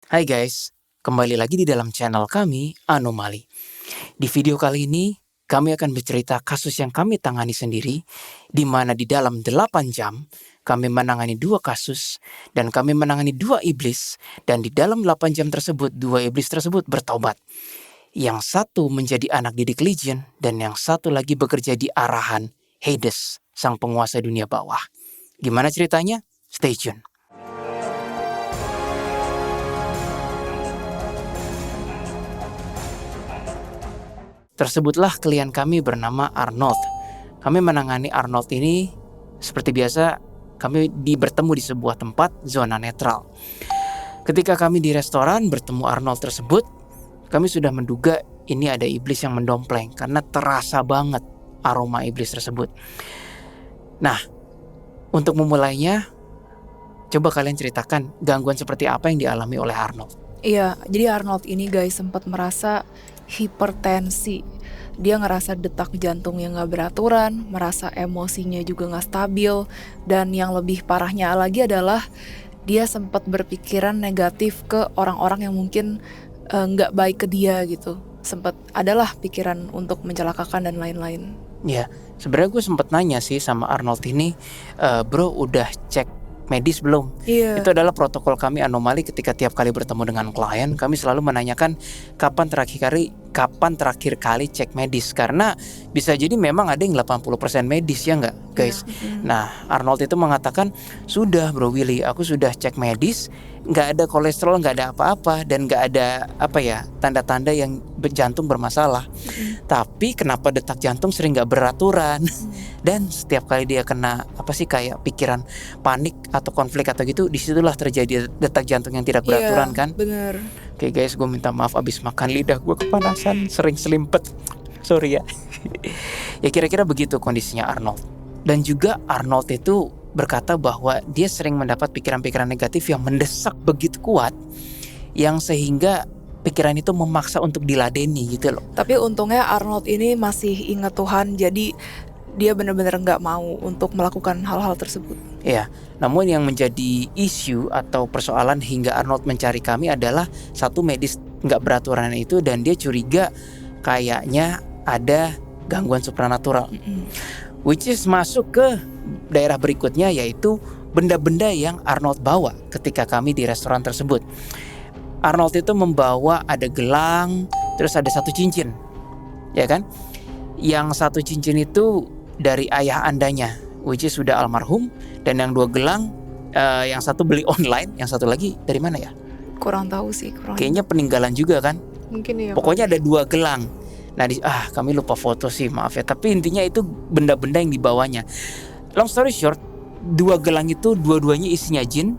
Hai guys, kembali lagi di dalam channel kami, Anomali. Di video kali ini, kami akan bercerita kasus yang kami tangani sendiri, di mana di dalam 8 jam, kami menangani 2 kasus, dan kami menangani 2 iblis, dan di dalam 8 jam tersebut, 2 iblis tersebut bertobat. Yang satu menjadi anak didik Legion, dan yang satu lagi bekerja di arahan Hades, sang penguasa dunia bawah. Gimana ceritanya? Stay tune. Tersebutlah klien kami bernama Arnold. Kami menangani Arnold ini seperti biasa, kami bertemu di sebuah tempat zona netral. Ketika kami di restoran bertemu Arnold tersebut, kami sudah menduga ini ada iblis yang mendompleng karena terasa banget aroma iblis tersebut. Nah, untuk memulainya, coba kalian ceritakan gangguan seperti apa yang dialami oleh Arnold. Iya, jadi Arnold ini guys sempat merasa hipertensi. Dia ngerasa detak jantungnya gak beraturan, merasa emosinya juga gak stabil, dan yang lebih parahnya lagi adalah dia sempat berpikiran negatif ke orang-orang yang mungkin gak baik ke dia gitu. Sempat adalah pikiran untuk mencelakakan dan lain-lain. Ya, sebenarnya gue sempat nanya sih sama Arnold ini, bro udah cek medis belum? Iya. Itu adalah protokol kami Anomali ketika tiap kali bertemu dengan klien, kami selalu menanyakan kapan terakhir kali cek medis, karena bisa jadi memang ada yang 80% medis ya nggak guys. Nah, Arnold itu mengatakan, sudah bro Willy, aku sudah cek medis, nggak ada kolesterol, nggak ada apa-apa, dan nggak ada tanda-tanda yang jantung bermasalah. Tapi kenapa detak jantung sering nggak beraturan? Dan setiap kali dia kena kayak pikiran panik atau konflik atau gitu, disitulah terjadi detak jantung yang tidak beraturan kan? Bener. Oke guys, gue minta maaf abis makan lidah gue kepanasan, sering selimpet. Sorry ya. Ya kira-kira begitu kondisinya Arnold. Dan juga Arnold itu berkata bahwa dia sering mendapat pikiran-pikiran negatif yang mendesak begitu kuat, yang sehingga pikiran itu memaksa untuk diladeni gitu loh. Tapi untungnya Arnold ini masih ingat Tuhan, jadi dia benar-benar gak mau untuk melakukan hal-hal tersebut. Ya, namun yang menjadi isu atau persoalan hingga Arnold mencari kami adalah satu, medis gak beraturan itu, dan dia curiga kayaknya ada gangguan supranatural. Which is masuk ke daerah berikutnya, yaitu benda-benda yang Arnold bawa ketika kami di restoran tersebut. Arnold itu membawa ada gelang, terus ada satu cincin, ya kan? Yang satu cincin itu dari ayah andanya, which is sudah almarhum, dan yang 2 gelang, yang satu beli online, yang satu lagi dari mana ya? Kurang tahu sih. Kayaknya peninggalan juga kan? Mungkin ya. Pokoknya ada 2 gelang. Nah, kami lupa foto sih, maaf ya. Tapi intinya itu benda-benda yang dibawanya. Long story short, 2 gelang itu dua-duanya isinya jin.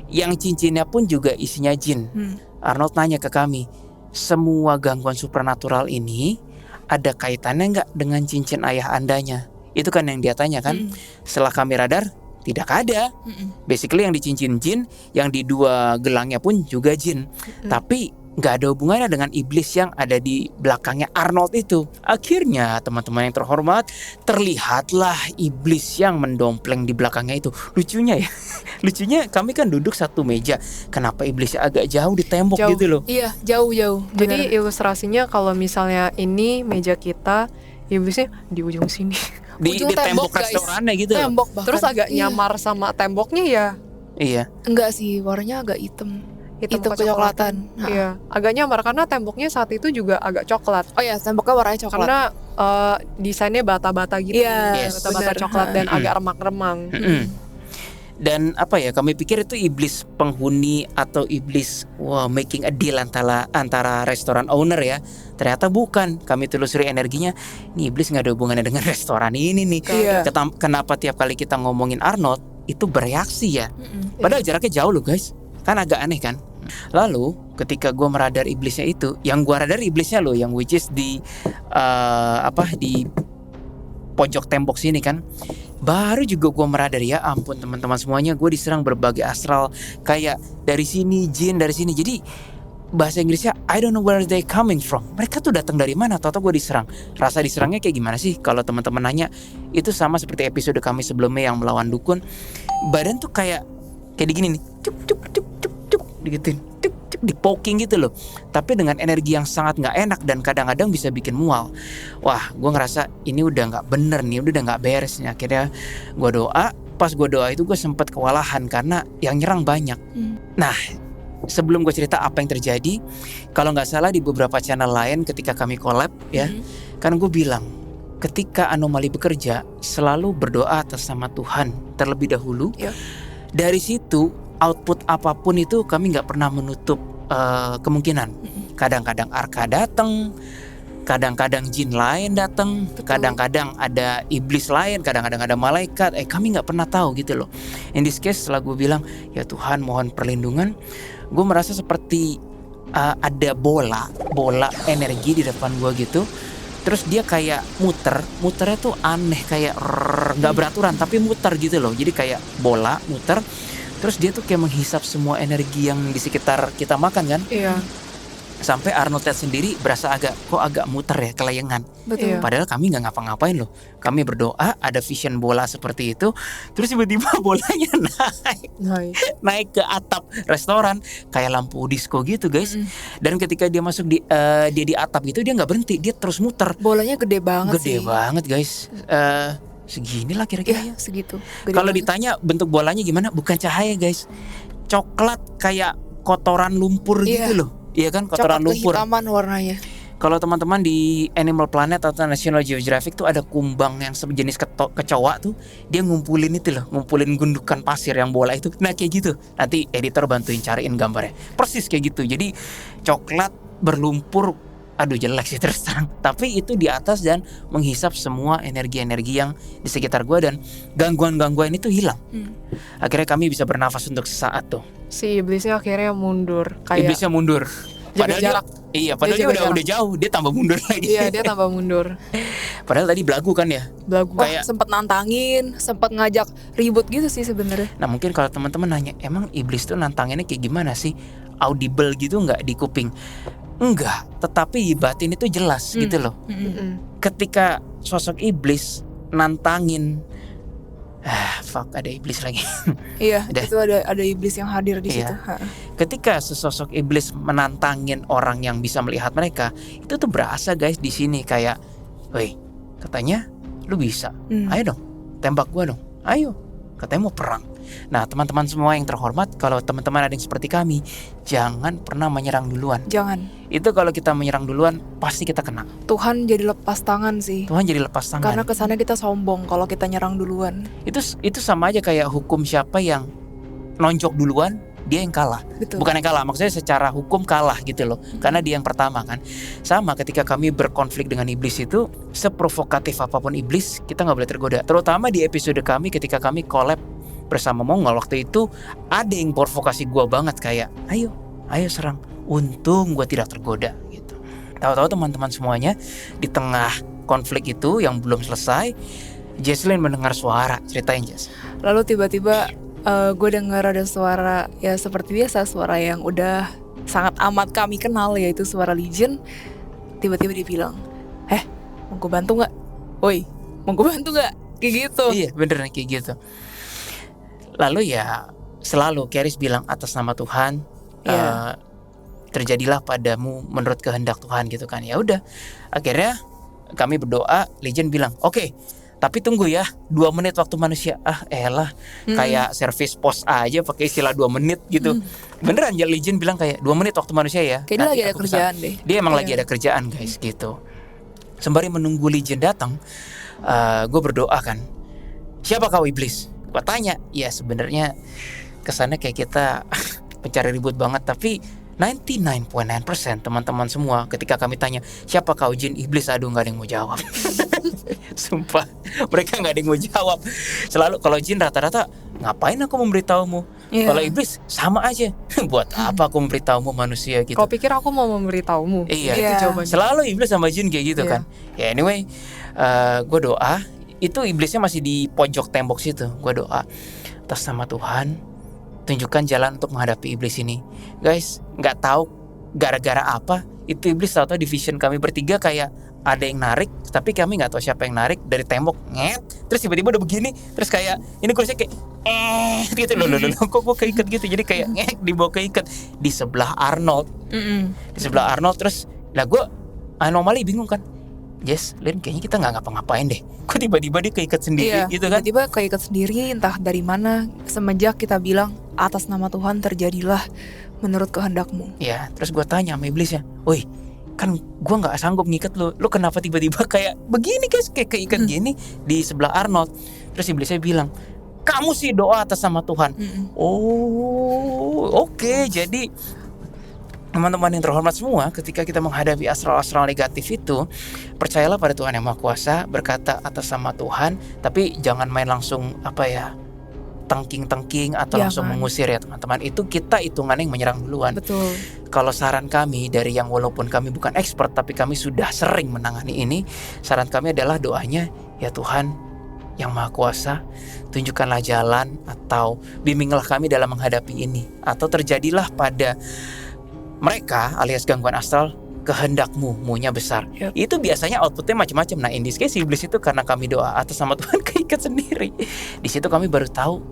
Yang cincinnya pun juga isinya jin. Arnold nanya ke kami, semua gangguan supranatural ini ada kaitannya nggak dengan cincin ayah andanya? Itu kan yang dia tanya kan. Setelah kami radar, tidak ada. Basically yang di cincin jin, yang di 2 gelangnya pun juga jin. Tapi nggak ada hubungannya dengan iblis yang ada di belakangnya Arnold itu. Akhirnya teman-teman yang terhormat, terlihatlah iblis yang mendompleng di belakangnya itu. Lucunya ya, lucunya kami kan duduk satu meja, kenapa iblisnya agak jauh di tembok gitu loh. Iya, jauh. Jadi ilustrasinya kalau misalnya ini meja kita, iblisnya di ujung sini. Di tembok guys. restorannya gitu loh. Tembok bahkan. Terus agak nyamar sama temboknya ya. Iya. Enggak sih, warnanya agak hitam Hitam kecoklatan. Iya, agak nyamar karena temboknya saat itu juga agak coklat. Oh ya, temboknya warnanya coklat. Karena desainnya bata-bata gitu. Iya, bata-bata bener. coklat dan agak remang-remang. Dan kami pikir itu iblis penghuni atau iblis making a deal antara restoran owner ya. Ternyata bukan. Kami telusuri energinya, ini iblis gak ada hubungannya dengan restoran ini nih. Iya. Kenapa tiap kali kita ngomongin Arnold itu bereaksi ya? Padahal jaraknya jauh loh guys. Kan agak aneh kan? Lalu ketika gue meradar iblisnya itu, yang gue radar iblisnya loh, yang which is di pojok tembok sini kan. Baru juga gue meradar, ya ampun teman-teman semuanya, gue diserang berbagai astral, kayak dari sini jin, dari sini. Jadi bahasa Inggrisnya I don't know where they coming from. Mereka tuh datang dari mana? Tahu-tahu gue diserang. Rasa diserangnya kayak gimana sih? Kalau teman-teman nanya, itu sama seperti episode kami sebelumnya yang melawan dukun. Badan tuh kayak digini nih, cup digituin. cuk cuk di poking gitu loh. Tapi dengan energi yang sangat nggak enak dan kadang-kadang bisa bikin mual. Wah, gue ngerasa ini udah nggak bener nih, udah nggak beres nih. Akhirnya gue doa. Pas gue doa itu gue sempat kewalahan karena yang nyerang banyak. Nah, sebelum gue cerita apa yang terjadi, kalau nggak salah di beberapa channel lain ketika kami collab ya, kan gue bilang ketika anomali bekerja selalu berdoa atas nama Tuhan terlebih dahulu. Iya. Dari situ output apapun itu kami nggak pernah menutup kemungkinan. Kadang-kadang Arka datang, kadang-kadang jin lain datang, kadang-kadang ada iblis lain, kadang-kadang ada malaikat. Kami nggak pernah tahu gitu loh. In this case setelah gue bilang ya Tuhan mohon perlindungan, gue merasa seperti ada bola energi di depan gue gitu. Terus dia kayak muternya tuh aneh, kayak nggak beraturan tapi muter gitu loh. Jadi kayak bola muter. Terus dia tuh kayak menghisap semua energi yang di sekitar kita makan kan. Iya. Sampai Arnold Ted sendiri berasa agak muter ya, kelayangan. Betul. Iya. Padahal kami nggak ngapa-ngapain loh. Kami berdoa, ada vision bola seperti itu. Terus tiba-tiba bolanya naik ke atap restoran kayak lampu disco gitu guys. Dan ketika dia masuk dia di atap gitu, dia nggak berhenti, dia terus muter. Bolanya gede banget Gede sih. banget guys. Segini lah kira-kira ya. Iya, segitu. Gede Kalau banget. ditanya bentuk bolanya gimana, bukan cahaya guys, coklat kayak kotoran lumpur Iya. gitu loh. Iya kan, kotoran Coklat lumpur. kehitaman warnanya. Kalau teman-teman di Animal Planet atau National Geographic tuh ada kumbang yang sejenis kecoa tuh, dia ngumpulin itu loh, ngumpulin gundukan pasir yang bola itu. Nah kayak gitu. Nanti editor bantuin cariin gambarnya. Persis kayak gitu. Jadi coklat berlumpur, aduh jelek sih terus terang. Tapi itu di atas dan menghisap semua energi-energi yang di sekitar gua dan gangguan-gangguan itu hilang. Akhirnya kami bisa bernafas untuk sesaat tuh. Si iblisnya akhirnya mundur kayak Iblisnya mundur. jaga jarak. Padahal Dia dia jaga udah jauh, dia tambah mundur lagi. Iya, dia tambah mundur. Padahal tadi belagu kan ya. Belagu. Wah, Kayak- sempet nantangin, sempet ngajak ribut gitu sih sebenarnya. Nah mungkin kalau teman-teman nanya, emang iblis tuh nantanginnya kayak gimana sih? Audible gitu nggak di kuping? Enggak, tetapi di batin itu jelas gitu loh. Ketika sosok iblis nantangin, fuck ada iblis lagi. Iya, Udah. itu ada iblis yang hadir di Iya. situ. Ketika sesosok iblis menantangin orang yang bisa melihat mereka, itu tuh berasa guys di sini kayak, woi, katanya lu bisa, ayo dong, tembak gua dong, ayo, katanya mau perang. Nah teman-teman semua yang terhormat, kalau teman-teman ada yang seperti kami, jangan pernah menyerang duluan. Jangan. Itu kalau kita menyerang duluan, pasti kita kena. Tuhan jadi lepas tangan sih. Tuhan jadi lepas tangan. Karena kesannya kita sombong kalau kita nyerang duluan. Itu sama aja kayak hukum siapa yang nonjok duluan, dia yang kalah. Betul. Bukan yang kalah, maksudnya secara hukum kalah gitu loh. Karena dia yang pertama kan. Sama ketika kami berkonflik dengan iblis itu, seprovokatif apapun iblis, kita nggak boleh tergoda. Terutama di episode kami ketika kami collab bersama Mongol waktu itu, ada yang provokasi gua banget kayak, ayo serang. Untung gua tidak tergoda gitu. Tahu-tahu teman-teman semuanya di tengah konflik itu yang belum selesai, Jesslyn mendengar suara. Ceritain Jess. Lalu tiba-tiba gue dengar ada suara, ya seperti biasa, suara yang udah sangat amat kami kenal, yaitu suara Legion. Tiba-tiba dia bilang, mau gue bantu nggak? Woi, mau gue bantu nggak? Kayak gitu. Iya bener kayak gitu. Lalu ya selalu Keris bilang atas nama Tuhan, Iya. terjadilah padamu menurut kehendak Tuhan gitu kan. Ya udah, akhirnya kami berdoa. Legend bilang oke, tapi tunggu ya 2 menit waktu manusia. Kayak service pos aja pakai istilah 2 menit gitu. Beneran ya, Legend bilang kayak 2 menit waktu manusia ya. Kayak dia Nanti lagi ada aku kerjaan kesana. deh. Dia emang Iya. lagi ada kerjaan guys gitu. Sembari menunggu Legend datang, gue berdoa kan, siapa kau iblis? Gue tanya, ya sebenarnya kesannya kayak kita pencari ribut banget, tapi 99.9% teman-teman semua ketika kami tanya siapa kau jin iblis, aduh nggak ada yang mau jawab. Sumpah mereka nggak ada yang mau jawab. Selalu kalau jin rata-rata, ngapain aku memberitahumu? Iya. Kalau iblis sama aja. Buat apa aku memberitahumu manusia gitu. Kau pikir aku mau memberitahumu? Iya. Itu Iya. jawabannya. Selalu iblis sama jin kayak gitu Iya. kan. Ya anyway, gue doa. Itu iblisnya masih di pojok tembok situ. Gue doa, atas nama Tuhan, tunjukkan jalan untuk menghadapi iblis ini. Guys, nggak tahu gara-gara apa, itu iblis tahu-tahu di vision kami bertiga kayak ada yang narik, tapi kami nggak tahu siapa yang narik dari tembok, terus tiba-tiba udah begini, terus kayak ini kursinya kayak gitu loh, kok gue keikat gitu, jadi kayak dibawa keikat di sebelah Arnold, terus lah gue anomali bingung kan, Lin kayaknya kita nggak ngapa-ngapain deh, kok tiba-tiba dia keikat sendiri gitu kan? Tiba-tiba keikat sendiri, entah dari mana. Semenjak kita bilang atas nama Tuhan terjadilah menurut kehendakmu. Ya, terus gue tanya sama iblisnya, woi, kan gue nggak sanggup ngikat lu kenapa tiba-tiba kayak begini guys, kayak keikat gini di sebelah Arnold. Terus iblisnya bilang, kamu sih doa atas nama Tuhan. Oh, oke. Jadi teman-teman yang terhormat semua, ketika kita menghadapi astral-astral negatif itu, percayalah pada Tuhan yang Maha Kuasa, berkata atas nama Tuhan, tapi jangan main langsung tengking-tengking atau langsung mengusir ya teman-teman. Itu kita hitungannya yang menyerang duluan. Betul. Kalau saran kami dari yang walaupun kami bukan expert tapi kami sudah sering menangani ini, saran kami adalah doanya, ya Tuhan yang Maha Kuasa, tunjukkanlah jalan atau bimbinglah kami dalam menghadapi ini, atau terjadilah pada mereka alias gangguan astral kehendakmu, mu-nya besar. Itu biasanya outputnya macam-macam. Nah, in this case iblis itu karena kami doa atas nama Tuhan keikat sendiri. Di situ kami baru tahu,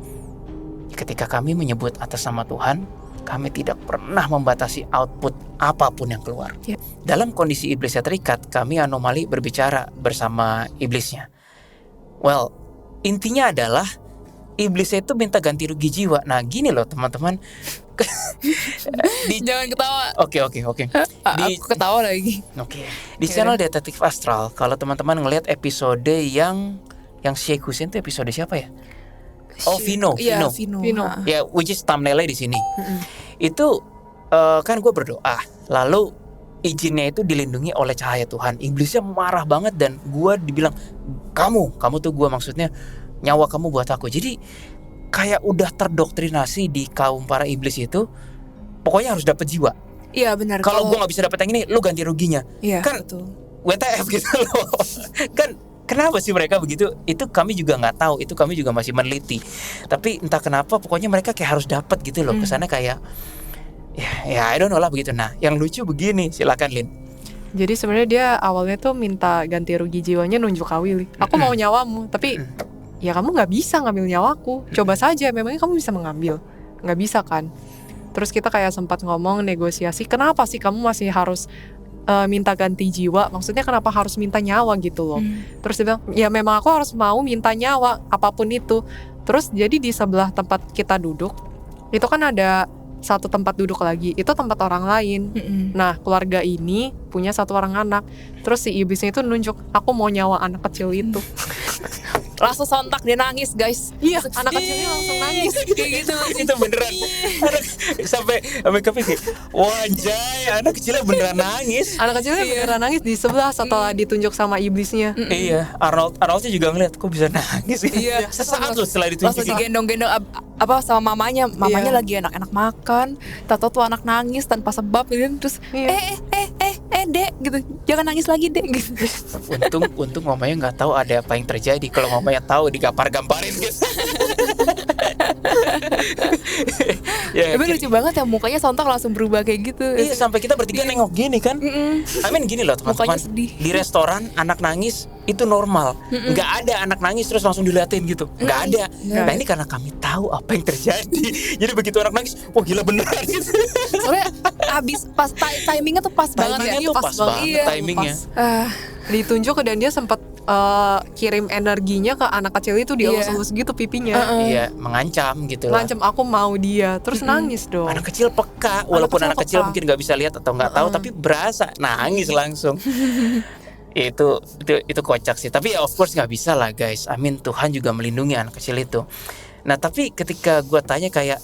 ketika kami menyebut atas nama Tuhan, kami tidak pernah membatasi output apapun yang keluar. Dalam kondisi iblisnya terikat, kami anomali berbicara bersama iblisnya. Well, intinya adalah iblisnya itu minta ganti rugi jiwa. Nah, gini loh teman-teman. Jangan ketawa. Oke. Aku ketawa lagi. Oke. Di channel Detektif Astral, kalau teman-teman ngelihat episode yang Sheikh Hussein itu episode siapa ya? Oh, Vino. Ya, which is thumbnailnya di sini. Itu kan gue berdoa, lalu izinnya itu dilindungi oleh cahaya Tuhan. Iblisnya marah banget dan gue dibilang, kamu tuh gue maksudnya nyawa kamu buat aku. Jadi kayak udah terdoktrinasi di kaum para iblis itu, pokoknya harus dapat jiwa. Iya benar. Kalau gue nggak bisa dapat yang ini, lu ganti ruginya. Iya, kan betul. WTF gitu loh. Kan kenapa sih mereka begitu? Itu kami juga nggak tahu. Itu kami juga masih meneliti. Tapi entah kenapa, pokoknya mereka kayak harus dapat gitu loh. Kesannya kayak ya I don't know lah begitu. Nah, yang lucu begini, silakan Lin. Jadi sebenarnya dia awalnya tuh minta ganti rugi jiwanya nunjuk Willy. Aku mau nyawamu, tapi ya kamu nggak bisa ngambil nyawaku. Coba saja, memangnya kamu bisa mengambil? Nggak bisa kan? Terus kita kayak sempat ngomong negosiasi. Kenapa sih kamu masih harus minta ganti jiwa? Maksudnya kenapa harus minta nyawa gitu loh? Terus dia bilang, ya memang aku harus mau minta nyawa apapun itu. Terus jadi di sebelah tempat kita duduk itu kan ada satu tempat duduk lagi, itu tempat orang lain. Nah, keluarga ini punya satu orang anak. Terus si iblisnya itu nunjuk, aku mau nyawa anak kecil itu. Langsung sontak dia nangis guys. Iya, anak kecilnya langsung nangis kayak gitu. Itu beneran. sampai kepikir, wajay, anak kecilnya beneran nangis. Anak kecilnya beneran nangis di sebelah setelah ditunjuk sama iblisnya. Iya, Arnoldnya juga ngeliat, kok bisa nangis. Iya, sesaat loh setelah ditunjuk. Langsung digendong-gendong sama mamanya lagi enak-enak makan. Tato tuh anak nangis tanpa sebab gitu. Terus dek gitu, jangan nangis lagi dek gitu. Untung mamanya nggak tahu ada apa yang terjadi. Kalau mamanya tahu digampar-gamparin gitu. Tapi lucu banget ya, mukanya sontak langsung berubah kayak gitu. Iya, sampai kita bertiga nengok gini kan. I mean gini loh teman-teman, di restoran anak nangis itu normal. Nggak ada anak nangis terus langsung diliatin gitu, nggak ada. Nah, ini karena kami tahu apa yang terjadi. Jadi begitu anak nangis, wah gila beneran gitu. Soalnya abis pas timingnya tuh pas banget ya. Timingnya tuh pas banget timingnya. Ditunjuk dan dia sempat kirim energinya ke anak kecil itu, dielus-elus gitu pipinya. Iya, mengancam gitu lah. Mengancam aku mau dia, terus nangis dong. Anak kecil peka, walaupun anak kecil mungkin nggak bisa lihat atau nggak tahu, tapi berasa nangis langsung. itu kocak sih. Tapi ya of course nggak bisa lah guys. Amin, Tuhan juga melindungi anak kecil itu. Nah, tapi ketika gue tanya kayak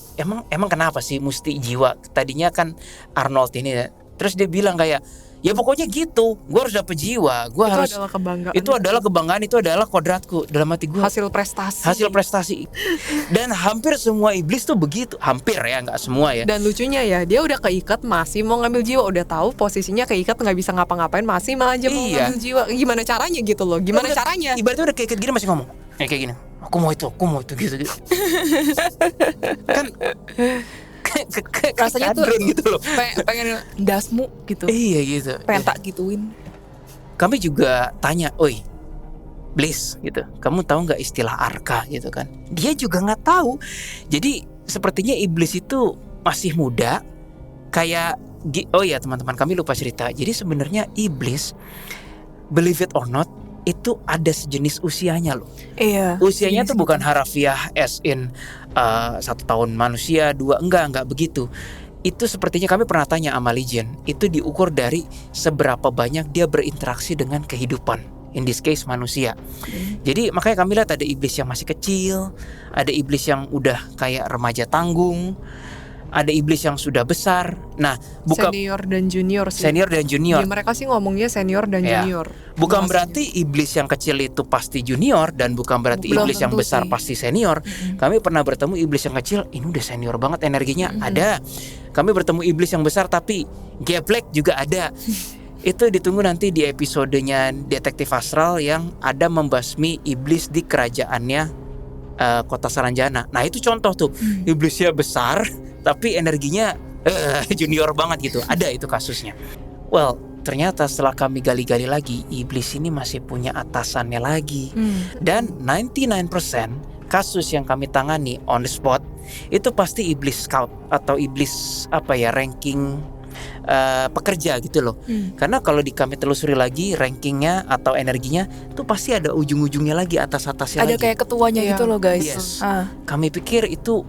emang kenapa sih mesti jiwa? Tadinya kan Arnold ini ya. Terus dia bilang kayak, ya pokoknya gitu, gue harus dapet jiwa, gue harus. Adalah kebanggaan. Itu adalah kebanggaan, itu adalah kodratku dalam hati gue. Hasil prestasi. Dan hampir semua iblis tuh begitu, hampir ya, nggak semua ya. Dan lucunya ya, dia udah keikat masih mau ngambil jiwa, udah tahu posisinya keikat nggak bisa ngapa-ngapain, masih aja mau ngambil jiwa. Gimana caranya gitu loh? Gimana caranya? Ibaratnya udah keikat gini masih ngomong, kayak gini, aku mau itu gitu. Kan rasanya tuh gitu loh. pengen dasmu gitu. Iya gitu. Pengen tak gituin. kami juga tanya, oi Bliss gitu, kamu tahu nggak istilah arka gitu kan? Dia juga nggak tahu. Jadi sepertinya iblis itu masih muda. Kayak, oh ya teman-teman, kami lupa cerita. Jadi sebenarnya iblis, believe it or not, itu ada sejenis usianya loh. Iya. Usianya tuh bukan harafiah as in 1 tahun manusia, 2, enggak begitu. Itu sepertinya kami pernah tanya sama Legion, itu diukur dari seberapa banyak dia berinteraksi dengan kehidupan. In this case manusia. Jadi makanya kami lihat ada iblis yang masih kecil, ada iblis yang udah kayak remaja tanggung, ada iblis yang sudah besar. Nah, bukan Senior dan junior sih. senior dan junior. Ya, mereka sih ngomongnya senior dan Ya. junior. Bukan Bahasanya. berarti iblis yang kecil itu pasti junior, dan bukan berarti Belum iblis yang tentu besar sih. pasti senior. Kami pernah bertemu iblis yang kecil, ini udah senior banget energinya, ada. Kami bertemu iblis yang besar tapi geblek juga ada. Itu ditunggu nanti di episodenya Detektif Astral yang ada membasmi iblis di kerajaannya Kota Saranjana. Nah itu contoh tuh, iblisnya besar tapi energinya junior banget gitu. Ada itu kasusnya. Well, ternyata setelah kami gali-gali lagi, iblis ini masih punya atasannya lagi. Dan 99% kasus yang kami tangani on the spot itu pasti iblis scout atau iblis ranking pekerja gitu loh. Karena kalau kami telusuri lagi rankingnya atau energinya tuh pasti ada ujung-ujungnya lagi, atas-atasnya Ada lagi. kayak ketuanya Iya. gitu loh guys. Yes. Kami Kami pikir itu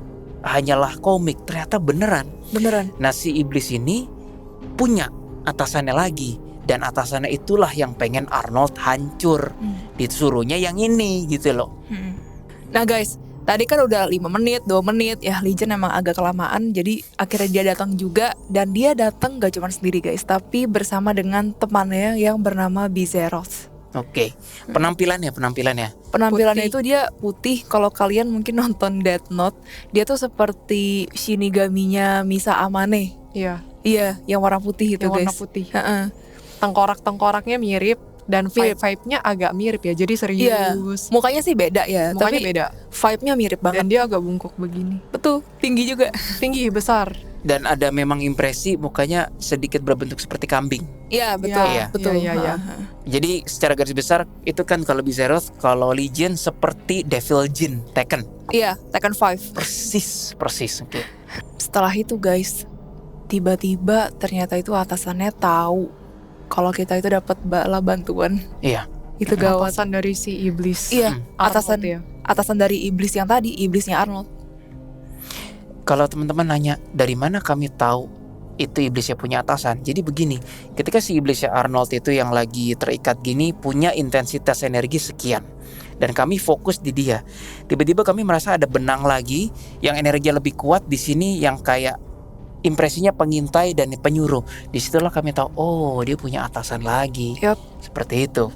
hanyalah komik, ternyata beneran. beneran. Nah si iblis ini punya atasannya lagi, dan atasannya itulah yang pengen Arnold hancur. Disuruhnya yang ini gitu loh. Nah guys, tadi kan udah 5 menit, 2 menit ya, Legion emang agak kelamaan. Jadi akhirnya dia datang juga. Dan dia datang gak cuma sendiri guys, tapi bersama dengan temannya yang bernama Bizeroth. Oke. Penampilannya Penampilannya Putih. itu dia putih. Kalau kalian mungkin nonton Death Note, dia tuh seperti Shinigaminya Misa Amane. Iya, Iya, yang warna putih itu yang warna guys. putih. Heeh. Tengkorak-tengkoraknya mirip dan Mirip. vibe-nya agak mirip ya. Jadi Iya, serius. mukanya sih beda ya, Mukanya tapi beda. vibe-nya mirip banget. Dan dia agak bungkuk begini. Betul, tinggi juga. Tinggi, besar. Dan ada memang impresi mukanya sedikit berbentuk seperti kambing. Iya, betul. Iya, Betul. iya, iya. Jadi secara garis besar itu kan kalau Bizeroth, kalau Legion seperti Devil Jin Tekken. Iya, Tekken 5. Persis. Oke. Setelah itu guys, tiba-tiba ternyata itu atasannya tahu kalau kita itu dapat bantuan. Iya. Itu gawat. Atasan dari si iblis. Iya, atasan Arnold ya. atasan dari iblis yang tadi, iblisnya Arnold. Kalau teman-teman nanya dari mana kami tahu itu iblisnya punya atasan. Jadi begini, ketika si iblisnya Arnold itu yang lagi terikat gini punya intensitas energi sekian, dan kami fokus di dia. Tiba-tiba kami merasa ada benang lagi yang energinya lebih kuat di sini, yang kayak impresinya pengintai dan penyuruh. Disitulah kami tahu, oh dia punya atasan lagi. Yup. Seperti itu.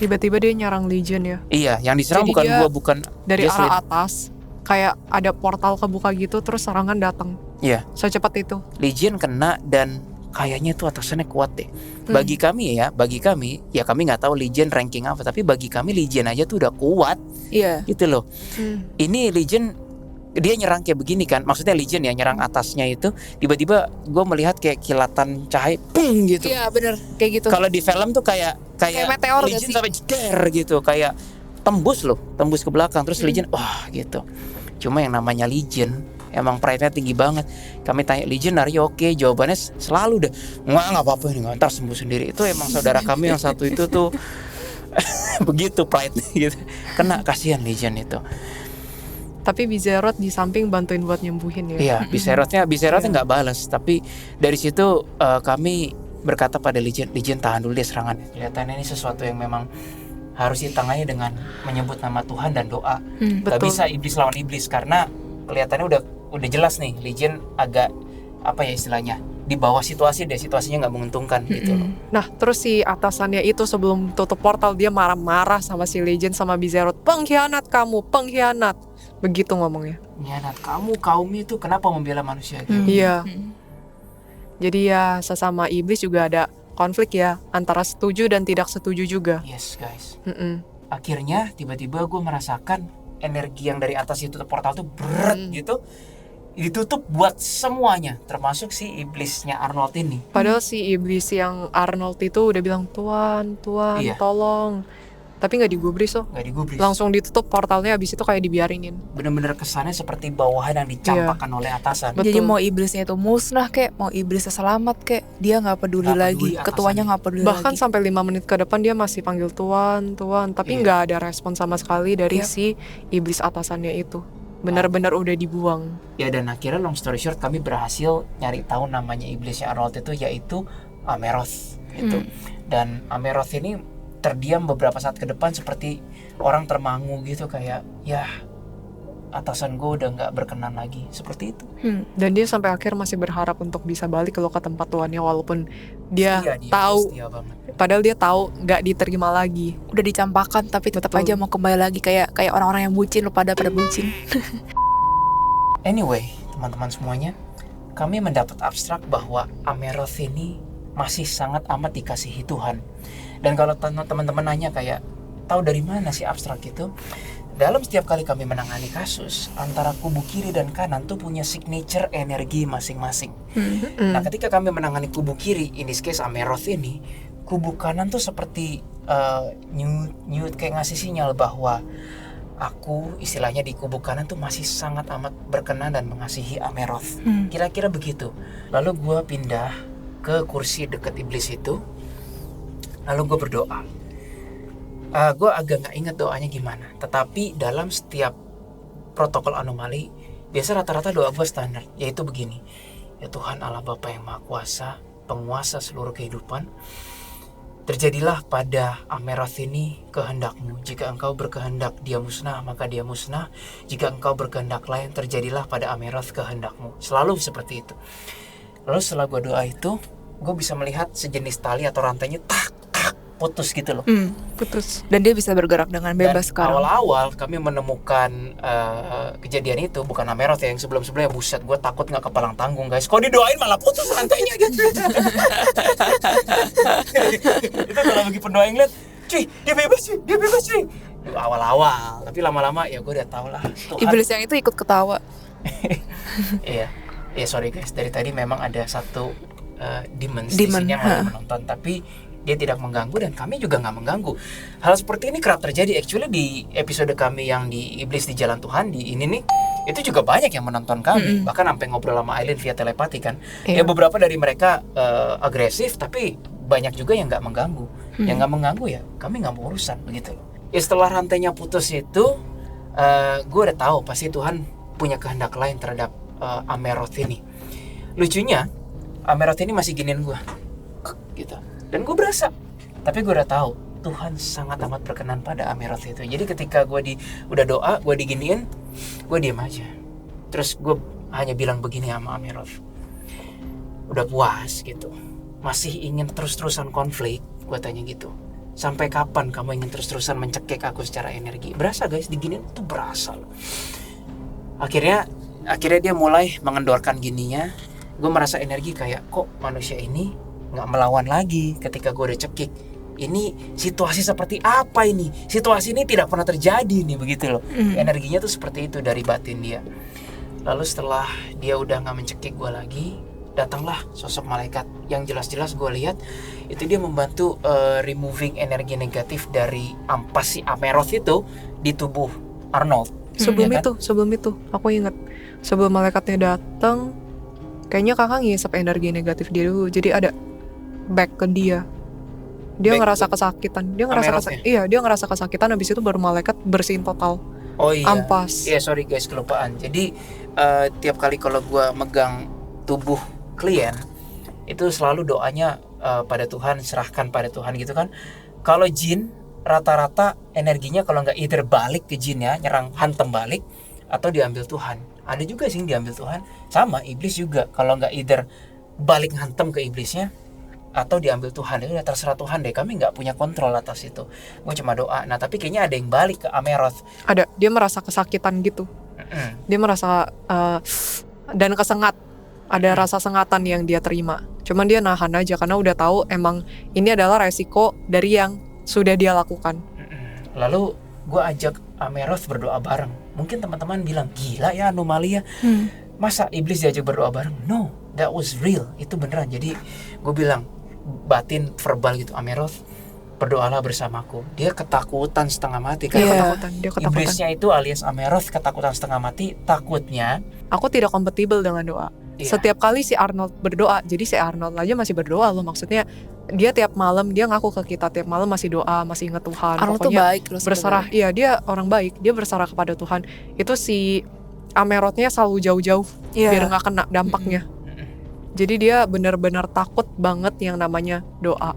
Tiba-tiba dia nyerang Legion ya. Iya, yang diserang Jadi bukan dia gua, bukan Dari Jesslyn. arah atas, kayak ada portal kebuka gitu, terus serangan datang. Iya. Secepat itu. Legion kena, dan kayaknya itu atasannya kuat deh. Bagi kami ya kami nggak tahu Legion ranking apa, tapi bagi kami Legion aja tuh udah kuat Iya. gitu loh. Ini Legion dia nyerang kayak begini kan, maksudnya Legion ya nyerang atasnya itu, tiba-tiba gue melihat kayak kilatan cahaya, pung gitu. Iya, bener kayak gitu. Kalau di film tuh kayak Kayak meteor gak Legion sih? sampai jeder gitu, kayak tembus ke belakang, terus Legion wah gitu. Cuma yang namanya Legion emang pride-nya tinggi banget. Kami tanya Legion, are you okay? Jawabannya selalu deh, nggak apa-apa ini, ntar sembuh sendiri. Itu emang saudara kami yang satu itu tuh begitu pride gitu. Kena, kasihan Legion itu. Tapi Bizeroth di samping bantuin buat nyembuhin ya. Iya, Bizerothnya nggak balas. Tapi dari situ kami berkata pada Legion tahan dulu deh serangan. Kelihatannya ini sesuatu yang memang harus ditangani dengan menyebut nama Tuhan dan doa. Gak betul. bisa iblis lawan iblis, karena kelihatannya udah jelas nih Legion agak apa ya istilahnya, di bawah situasinya nggak menguntungkan gitu loh. Nah, terus si atasannya itu sebelum tutup portal dia marah-marah sama si Legion sama Bizeroth. Pengkhianat kamu, pengkhianat. Begitu ngomongnya. Nyianat kamu, kaum itu kenapa membela manusia gitu? Iya. Jadi ya sesama iblis juga ada konflik ya, antara setuju dan tidak setuju juga. Yes guys. Mm-mm. Akhirnya tiba-tiba gue merasakan energi yang dari atas itu portal tuh berat gitu. ditutup buat semuanya, termasuk si iblisnya Arnold ini. Padahal si iblis yang Arnold itu udah bilang, Tuan, Iya. tolong. Tapi nggak digubris tuh. Nggak digubris. Langsung ditutup portalnya, abis itu kayak dibiarinin. Bener-bener kesannya seperti bawahan yang dicampakkan oleh atasan. Betul. Jadi mau iblisnya itu musnah kek, mau iblisnya selamat kek, dia nggak peduli Nggak lagi. peduli atasannya. Ketuanya nggak peduli Bahkan lagi. sampai 5 menit ke depan dia masih panggil Tuan. Tapi Iya. nggak ada respon sama sekali dari Yap. si iblis atasannya itu. Benar-benar udah dibuang. Ya, dan akhirnya long story short kami berhasil nyari tahu namanya iblisnya Arnold itu, yaitu Ameroth gitu. Dan Ameroth ini terdiam beberapa saat ke depan seperti orang termangu gitu, kayak ya atasan gue udah nggak berkenan lagi, seperti itu. Dan dia sampai akhir masih berharap untuk bisa balik ke tempat tuannya, walaupun dia Setia tahu, setia banget. padahal dia tahu nggak diterima lagi. Udah dicampakkan tapi tetap Betul. aja mau kembali lagi, kayak orang-orang yang bucin, lo pada bucin. Anyway, teman-teman semuanya, kami mendapat abstrak bahwa Ameroth ini masih sangat amat dikasihi Tuhan. Dan kalau teman-teman nanya kayak, tahu dari mana sih abstrak itu? Dalam setiap kali kami menangani kasus, antara kubu kiri dan kanan tuh punya signature energi masing-masing. Nah, ketika kami menangani kubu kiri, in this case Ameroth ini, kubu kanan tuh seperti nyut kayak ngasih sinyal bahwa aku istilahnya di kubu kanan tuh masih sangat amat berkenan dan mengasihi Ameroth. Kira-kira begitu. Lalu gue pindah ke kursi dekat iblis itu. Lalu gue berdoa. Gue agak gak ingat doanya gimana. Tetapi dalam setiap protokol anomali, biasa rata-rata doa gue standar, yaitu begini. Ya Tuhan Allah Bapa yang Maha Kuasa, penguasa seluruh kehidupan, terjadilah pada Ameroth ini kehendak-Mu. Jika Engkau berkehendak dia musnah, maka dia musnah. Jika Engkau berkehendak lain, terjadilah pada Ameroth kehendak-Mu. Selalu seperti itu. Lalu setelah gue doa itu, gue bisa melihat sejenis tali atau rantainya tak putus gitu loh. Putus. Dan dia bisa bergerak dengan bebas Dan sekarang. awal-awal kami menemukan kejadian itu bukan Ameroth ya, yang sebelum-sebelumnya. Buset, gue takut nggak kepalang tanggung guys. Kok didoain malah putus rantainya gitu. Itu kalau bagi pendoa yang lihat, cuy dia bebas cuy. Awal-awal, tapi lama-lama ya gue udah tau lah. Tuhan. Iblis yang itu ikut ketawa. Iya, sorry guys, dari tadi memang ada satu demons di Demon, sini yang lagi menonton, tapi dia tidak mengganggu dan kami juga nggak mengganggu. Hal seperti ini kerap terjadi. Actually di episode kami yang di Iblis di Jalan Tuhan di ini nih, itu juga banyak yang menonton kami, bahkan sampai ngobrol sama Aileen via telepati kan. Ya beberapa dari mereka agresif, tapi banyak juga yang nggak mengganggu. Yang nggak mengganggu ya kami nggak mau urusan begitu loh. Ya setelah rantainya putus itu, gue udah tahu pasti Tuhan punya kehendak lain terhadap Ameroth ini. Lucunya Ameroth ini masih giniin gue gitu. Dan gue berasa, tapi gue udah tahu Tuhan sangat amat berkenan pada Ameroth itu. Jadi ketika gue udah doa, gue diginiin, gue diam aja. Terus gue hanya bilang begini sama Ameroth, udah puas gitu, masih ingin terus-terusan konflik? Gue tanya gitu. Sampai kapan kamu ingin terus-terusan mencekik aku secara energi? Berasa guys, diginiin tuh berasa loh. Akhirnya dia mulai mengendorkan gininya. Gue merasa energi kayak, kok manusia ini nggak melawan lagi ketika gue udah cekik. Ini situasi seperti apa ini? Situasi ini tidak pernah terjadi nih, begitu loh. Energinya tuh seperti itu dari batin dia. Lalu setelah dia udah nggak mencekik gue lagi, datanglah sosok malaikat yang jelas-jelas gue lihat itu dia membantu removing energi negatif dari ampas si Ameroth itu di tubuh Arnold. Sebelum Ya kan? itu aku ingat, sebelum malaikatnya datang, kayaknya kakak ngisap energi negatif dia dulu. Jadi ada back ke dia. Dia Back ngerasa ke kesakitan. Dia ngerasa kesakitan, habis itu baru malaikat bersihin total. Oh iya. Ampas. Iya, sorry guys, kelupaan. Jadi tiap kali kalau gue megang tubuh klien, itu selalu doanya pada Tuhan, serahkan pada Tuhan gitu kan. Kalau jin, rata-rata energinya kalau nggak either balik ke jin ya, nyerang hantem balik, atau diambil Tuhan. Ada juga sih yang diambil Tuhan. Sama iblis juga, kalau nggak either balik hantem ke iblisnya, atau diambil Tuhan. Itu udah terserah Tuhan deh, kami nggak punya kontrol atas itu. Gue cuma doa. Nah tapi kayaknya ada yang balik ke Ameroth. Ada, dia merasa kesakitan gitu. Dia merasa dan kesengat. Ada rasa sengatan yang dia terima. Cuman dia nahan aja karena udah tahu emang ini adalah resiko dari yang sudah dia lakukan. Lalu gue ajak Ameroth berdoa bareng. Mungkin teman-teman bilang, gila ya anomali ya. Masa iblis diajak berdoa bareng? No, that was real. Itu beneran. Jadi gue bilang batin verbal gitu, Ameroth, berdoalah bersamaku. Dia ketakutan setengah mati kan. Iya. Dia ketakutan. Iblisnya itu alias Ameroth ketakutan setengah mati. Takutnya Aku tidak kompatibel dengan doa. Iya. Setiap kali si Arnold berdoa, jadi si Arnold aja masih berdoa loh. Maksudnya dia tiap malam, dia ngaku ke kita tiap malam masih doa, masih ingat Tuhan. Arnold tuh Pokoknya baik loh berserah. sebenarnya. Iya, dia orang baik. Dia berserah kepada Tuhan. Itu si Amerothnya selalu jauh-jauh Iya. biar nggak kena dampaknya. Jadi dia benar-benar takut banget yang namanya doa.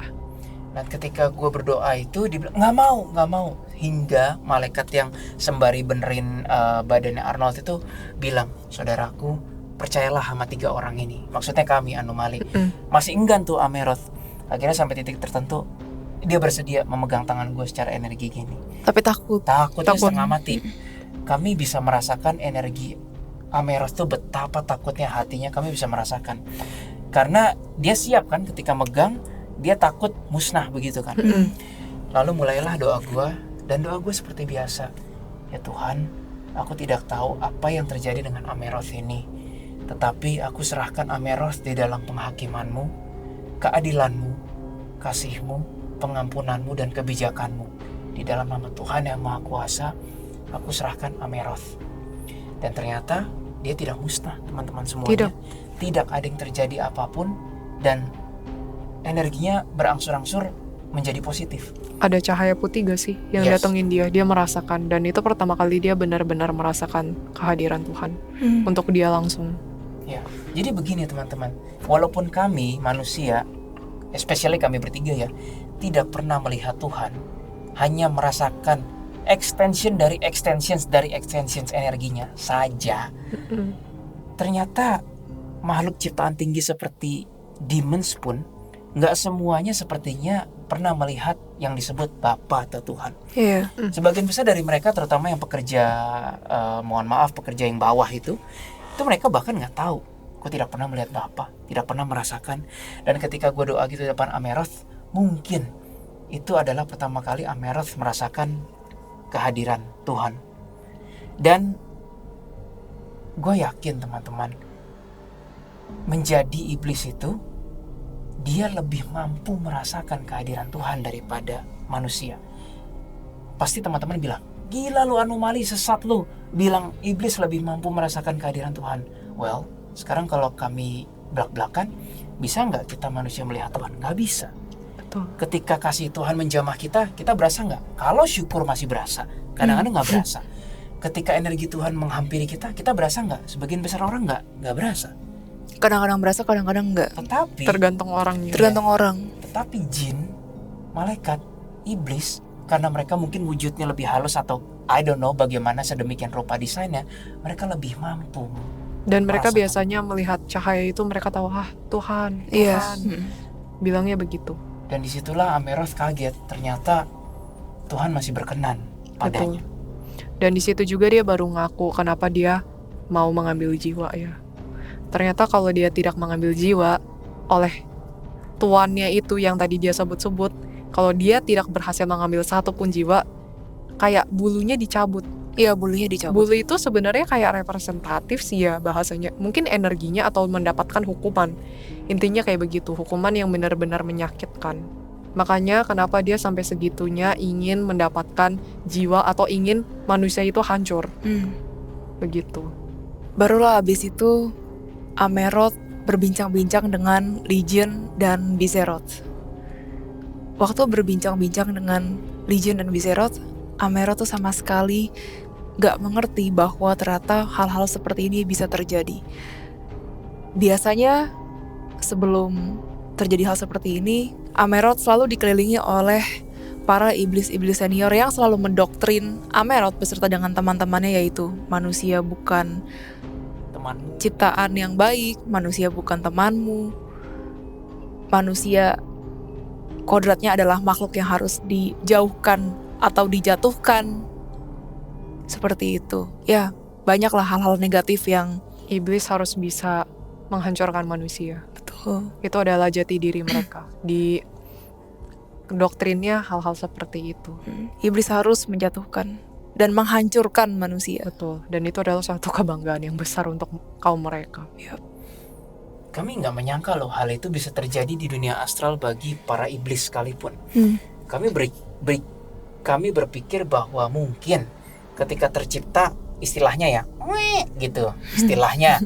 dan ketika gue berdoa itu dia bilang nggak mau, hingga malaikat yang sembari benerin badannya Arnold itu bilang, saudaraku percayalah sama 3 orang ini, maksudnya kami anomali. Masih enggan tuh Ameroth. Akhirnya sampai titik tertentu dia bersedia memegang tangan gue secara energi gini. Tapi takut. Takutnya setengah mati. Kami bisa merasakan energi Ameroth tuh betapa takutnya hatinya, kami bisa merasakan. Karena dia siap kan ketika megang, dia takut musnah begitu kan. Lalu mulailah doa gue, dan doa gue seperti biasa. Ya Tuhan, aku tidak tahu apa yang terjadi dengan Ameroth ini, tetapi aku serahkan Ameroth di dalam penghakiman-Mu, keadilan-Mu, kasih-Mu, pengampunan-Mu, dan kebijakan-Mu. Di dalam nama Tuhan yang Maha Kuasa, aku serahkan Ameroth. Dan ternyata dia tidak musnah, teman-teman semuanya. Tidak ada yang terjadi apapun, dan energinya berangsur-angsur menjadi positif. Ada cahaya putih gak sih yang Yes. datengin dia merasakan. Dan itu pertama kali dia benar-benar merasakan kehadiran Tuhan untuk dia langsung. Ya, jadi begini teman-teman, walaupun kami manusia, especially kami bertiga ya, tidak pernah melihat Tuhan, hanya merasakan extensions energinya saja. Ternyata makhluk ciptaan tinggi seperti demons pun nggak semuanya sepertinya pernah melihat yang disebut Bapa atau Tuhan. Iya. Sebagian besar dari mereka, terutama yang pekerja, pekerja yang bawah itu mereka bahkan nggak tahu. Gue tidak pernah melihat Bapa, tidak pernah merasakan. Dan ketika gue doa gitu di depan Ameroth, mungkin itu adalah pertama kali Ameroth merasakan kehadiran Tuhan. Dan gue yakin teman-teman, menjadi iblis itu, dia lebih mampu merasakan kehadiran Tuhan daripada manusia. Pasti teman-teman bilang, gila lu anomali, sesat lu, bilang iblis lebih mampu merasakan kehadiran Tuhan. Well, sekarang kalau kami belak-belakan, bisa nggak kita manusia melihat Tuhan? Nggak bisa. Betul. Ketika kasih Tuhan menjamah kita berasa nggak? Kalau syukur masih berasa, kadang-kadang nggak berasa. Ketika energi Tuhan menghampiri kita berasa nggak? Sebagian besar orang nggak berasa. Kadang-kadang berasa, kadang-kadang enggak. Tetapi Tergantung orangnya. Tergantung orang. Tetapi jin, malaikat, iblis, karena mereka mungkin wujudnya lebih halus atau I don't know bagaimana sedemikian rupa desainnya, mereka lebih mampu. Dan mereka merasakan. biasanya melihat cahaya itu, mereka tahu, Tuhan, Iya. bilangnya begitu. Dan disitulah Ameroth kaget, ternyata Tuhan masih berkenan padanya. Betul. Dan di situ juga dia baru ngaku kenapa dia mau mengambil jiwa ya. Ternyata kalau dia tidak mengambil jiwa oleh tuannya itu yang tadi dia sebut-sebut, kalau dia tidak berhasil mengambil satu pun jiwa, kayak bulunya dicabut. Iya, bulunya dicabut. Bulu itu sebenarnya kayak representatif sih ya bahasanya. Mungkin energinya atau mendapatkan hukuman. Intinya kayak begitu, hukuman yang benar-benar menyakitkan. Makanya kenapa dia sampai segitunya ingin mendapatkan jiwa atau ingin manusia itu hancur. Begitu. Barulah abis itu Ameroth berbincang-bincang dengan Legion dan Viseroth. Waktu berbincang-bincang dengan Legion dan Viseroth, Ameroth tuh sama sekali gak mengerti bahwa ternyata hal-hal seperti ini bisa terjadi. Biasanya sebelum terjadi hal seperti ini, Ameroth selalu dikelilingi oleh para iblis-iblis senior yang selalu mendoktrin Ameroth beserta dengan teman-temannya, yaitu manusia bukan Temanmu, ciptaan yang baik, manusia bukan temanmu, manusia kodratnya adalah makhluk yang harus dijauhkan atau dijatuhkan, seperti itu. Ya, banyaklah hal-hal negatif yang Iblis harus bisa menghancurkan manusia. betul. Itu adalah jati diri mereka. Di doktrinnya hal-hal seperti itu. Iblis harus menjatuhkan. dan menghancurkan manusia. Betul. Dan itu adalah suatu kebanggaan yang besar untuk kaum mereka. Kami nggak menyangka loh hal itu bisa terjadi di dunia astral bagi para iblis sekalipun. Kami berpikir bahwa mungkin ketika tercipta istilahnya ya, gitu istilahnya.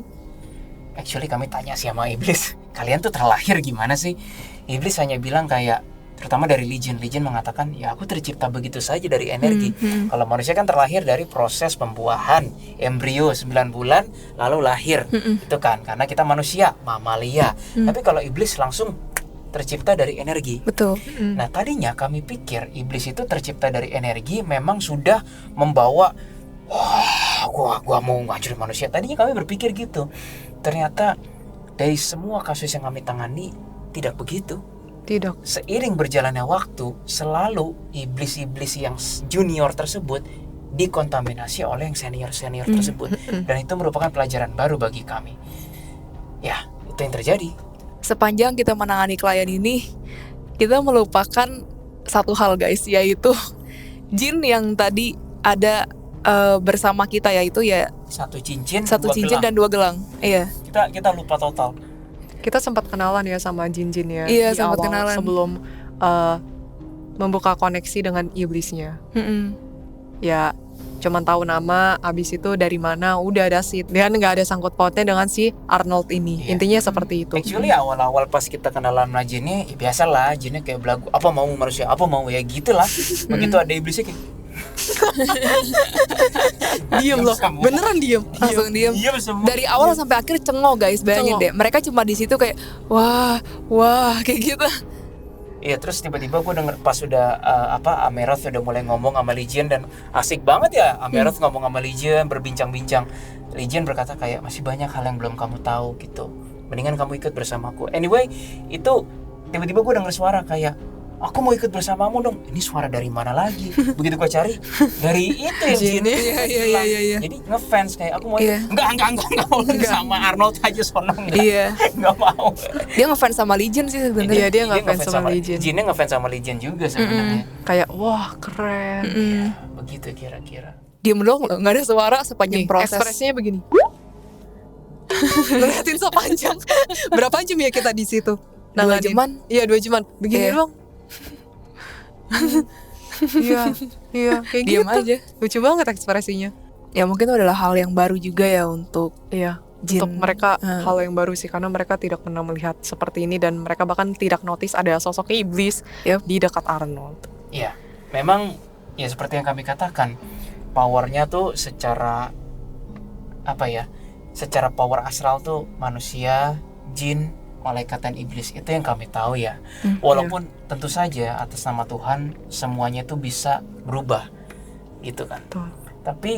Actually kami tanya sih sama iblis, kalian tuh terlahir gimana sih? Iblis hanya bilang kayak, terutama dari Legion mengatakan, ya aku tercipta begitu saja dari energi. Kalau manusia kan terlahir dari proses pembuahan, embrio 9 bulan lalu lahir, itu kan karena kita manusia, mamalia. Tapi kalau iblis langsung tercipta dari energi. Betul. Nah tadinya kami pikir iblis itu tercipta dari energi, memang sudah membawa, wah gua mau ngancurin manusia. Tadinya kami berpikir gitu. Ternyata dari semua kasus yang kami tangani tidak begitu. Tidak. Seiring berjalannya waktu, selalu iblis-iblis yang junior tersebut dikontaminasi oleh yang senior-senior tersebut. Dan itu merupakan pelajaran baru bagi kami. Ya, itu yang terjadi. Sepanjang kita menangani klien ini, kita melupakan satu hal guys, yaitu jin yang tadi ada bersama kita, yaitu ya Satu cincin dan 2 gelang. Iya. Kita lupa total. Kita sempat kenalan ya sama jin-jin ya. Iya, di sempat awal, kenalan. sebelum membuka koneksi dengan iblisnya. Ya, cuman tahu nama, abis itu dari mana, udah ada sih. Dan nggak ada sangkut pautnya dengan si Arnold ini. Iya. Intinya seperti itu. Actually awal-awal pas kita kenalan sama jinnya, ya biasalah jinnya kayak belagu, apa mau manusia, apa mau ya gitulah. Begitu ada iblisnya kayak Diem loh, semua. beneran diem. Langsung diem. semua. Dari awal sampai akhir cengok guys, bayangin Cengok. deh. Mereka cuma di situ kayak wah kayak gitu. Iya, terus tiba-tiba gue denger pas udah Ameroth udah mulai ngomong sama Legion, dan asik banget ya Ameroth ngomong sama Legion, berbincang-bincang. Legion berkata kayak, masih banyak hal yang belum kamu tahu gitu, mendingan kamu ikut bersamaku. Anyway, itu tiba-tiba gue denger suara kayak, aku mau ikut bersamamu dong. Ini suara dari mana lagi? Begitu gue cari, dari itu yang Jin. Iya. Jadi ngefans kayak, aku mau Iya. enggak mau sama Arnold aja sono, enggak. Iya. Enggak mau. Dia ngefans sama Legion sih Iya, sebenarnya. dia ngefans sama Legion. Jinnya ngefans sama Legion juga sebenarnya. Kayak wah keren. Ya, begitu kira-kira. Diem doang loh, nggak ada suara sepanjang Nih, proses. ekspresinya begini. Ngeliatin sepanjang. Berapa jam ya kita di situ? 2 Nanganin. jaman. Iya 2 jaman. Begini Iya. doang. Iya, kayak Diem gitu. aja. Lucu banget ekspresinya. Ya mungkin itu adalah hal yang baru juga ya untuk Iya. jin. Untuk mereka Hmm. hal yang baru sih, karena mereka tidak pernah melihat seperti ini dan mereka bahkan tidak notice ada sosok iblis Yep. di dekat Arnold. Iya, memang ya seperti yang kami katakan, powernya tuh secara secara power astral tuh manusia, jin, malaikat dan iblis, itu yang kami tahu ya. Walaupun tentu saja atas nama Tuhan semuanya itu bisa berubah gitu kan. Betul. Tapi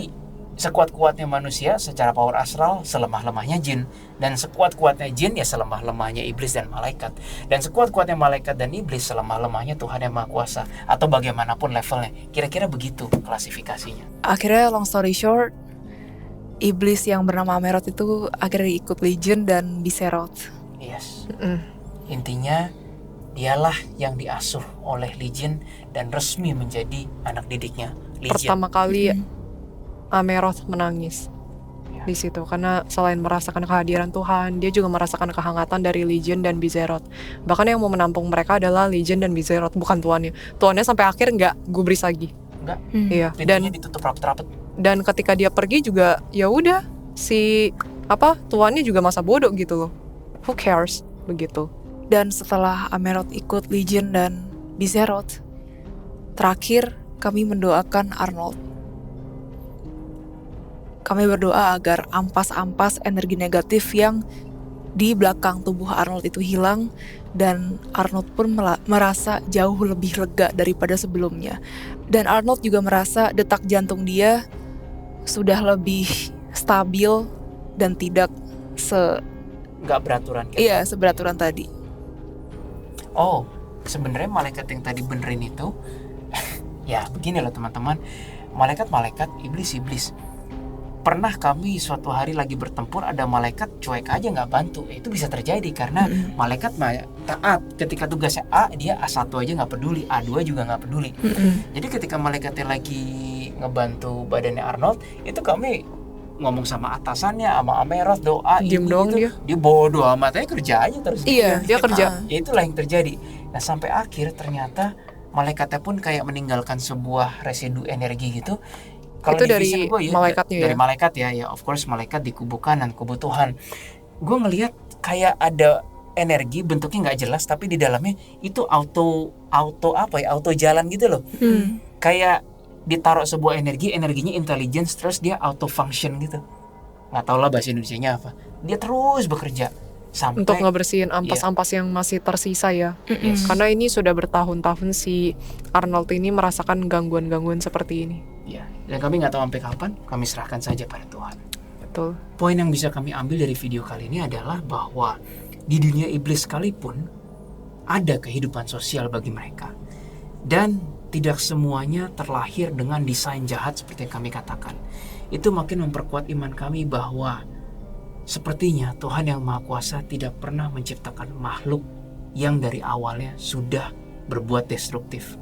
sekuat-kuatnya manusia secara power astral, selemah-lemahnya jin. Dan sekuat-kuatnya jin ya selemah-lemahnya iblis dan malaikat. Dan sekuat-kuatnya malaikat dan iblis selemah-lemahnya Tuhan yang Maha Kuasa. Atau bagaimanapun levelnya. Kira-kira begitu klasifikasinya. akhirnya long story short, iblis yang bernama Ameroth itu akhirnya ikut Legion dan Viseroth. Yes. Mm. Intinya dialah yang diasuh oleh Legion dan resmi menjadi anak didiknya Legion. Pertama kali Ameroth menangis di situ karena selain merasakan kehadiran Tuhan, dia juga merasakan kehangatan dari Legion dan Viseroth. Bahkan yang mau menampung mereka adalah Legion dan Viseroth, bukan tuannya. Tuannya sampai akhir nggak gubris lagi. Enggak, Iya. pintunya ditutup rapet-rapet. Dan ketika dia pergi juga ya udah si tuannya juga masa bodoh gitu loh. Who cares begitu. Dan setelah Ameroth ikut Legion dan Viseroth, terakhir kami mendoakan Arnold. Kami berdoa agar ampas-ampas energi negatif yang di belakang tubuh Arnold itu hilang, dan Arnold pun merasa jauh lebih lega daripada sebelumnya. Dan Arnold juga merasa detak jantung dia sudah lebih stabil dan tidak Nggak beraturan kayak seberaturan tadi. Oh, sebenarnya malaikat yang tadi benerin itu ya begini loh teman-teman. Malaikat-malaikat, iblis-iblis. Pernah kami suatu hari lagi bertempur, ada malaikat cuek aja nggak bantu. Itu bisa terjadi karena malaikat taat. Ketika tugasnya A, dia A1 aja nggak peduli, A2 juga nggak peduli. Jadi ketika malaikatnya lagi ngebantu badannya Arnold, itu kami ngomong sama atasannya, sama Ameroth, doa Diem ini, doang itu. Dia bodo amat aja, kerja aja terus. Iya, dia kerja. Ya itulah yang terjadi. Nah sampai akhir ternyata malaikatnya pun kayak meninggalkan sebuah residu energi gitu. Kalau Itu di dari vision gue malaikatnya dari ya? malaikat ya, of course malaikat di kubu kanan, kubu Tuhan. Gue ngelihat kayak ada energi bentuknya nggak jelas, tapi di dalamnya itu auto jalan gitu loh. Kayak ditaruh sebuah energinya intelligence, terus dia auto function gitu. Nggak tau lah bahasa Indonesianya apa. Dia terus bekerja sampai Untuk ngebersihin ampas-ampas yang masih tersisa ya. Yes. Karena ini sudah bertahun-tahun si Arnold ini merasakan gangguan-gangguan seperti ini. Ya, dan kami nggak tahu sampai kapan, kami serahkan saja pada Tuhan. Betul. Poin yang bisa kami ambil dari video kali ini adalah bahwa di dunia iblis sekalipun ada kehidupan sosial bagi mereka. Dan tidak semuanya terlahir dengan desain jahat seperti yang kami katakan. Itu makin memperkuat iman kami bahwa sepertinya Tuhan yang Maha Kuasa tidak pernah menciptakan makhluk yang dari awalnya sudah berbuat destruktif.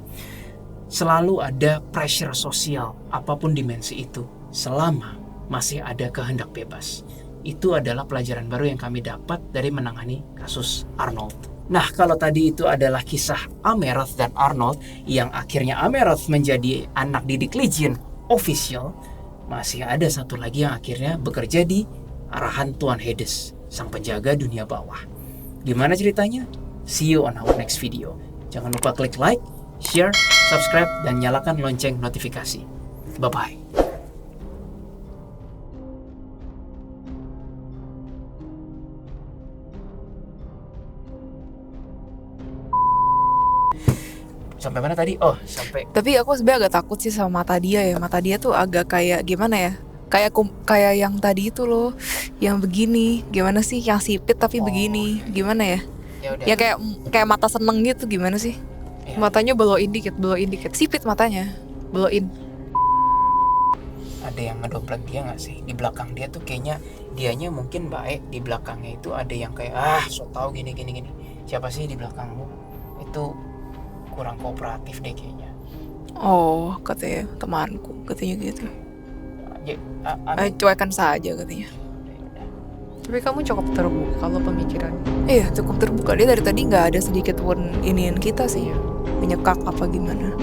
Selalu ada pressure sosial, apapun dimensi itu, selama masih ada kehendak bebas. Itu adalah pelajaran baru yang kami dapat dari menangani kasus Arnold. Nah, kalau tadi itu adalah kisah Ameroth dan Arnold, yang akhirnya Ameroth menjadi anak didik Legion official, masih ada satu lagi yang akhirnya bekerja di arahan Tuan Hades, sang penjaga dunia bawah. Gimana ceritanya? See you on our next video. Jangan lupa klik like, share, subscribe, dan nyalakan lonceng notifikasi. Bye-bye. Sampai mana tadi? Oh, sampai Tapi aku sebenarnya agak takut sih sama mata dia ya. Mata dia tuh agak kayak gimana ya? Kayak yang tadi itu loh, yang begini. Gimana sih? Yang sipit tapi begini. Gimana ya? ya udah. Ya kayak mata seneng gitu, gimana sih? Ya. Matanya blow-in dikit. Sipit matanya. Blow-in. Ada yang ngedompleng dia nggak sih? Di belakang dia tuh kayaknya dianya mungkin baik, di belakangnya itu ada yang kayak so tau gini. Siapa sih di belakangmu? Itu kurang kooperatif deh kayaknya. Oh, katanya temanku, katanya gitu. Cuekan saja katanya. Tapi kamu cukup terbuka kalau pemikiran. Iya, cukup terbuka. Dia dari tadi nggak ada sedikit pun iniin kita sih, menyekak apa gimana.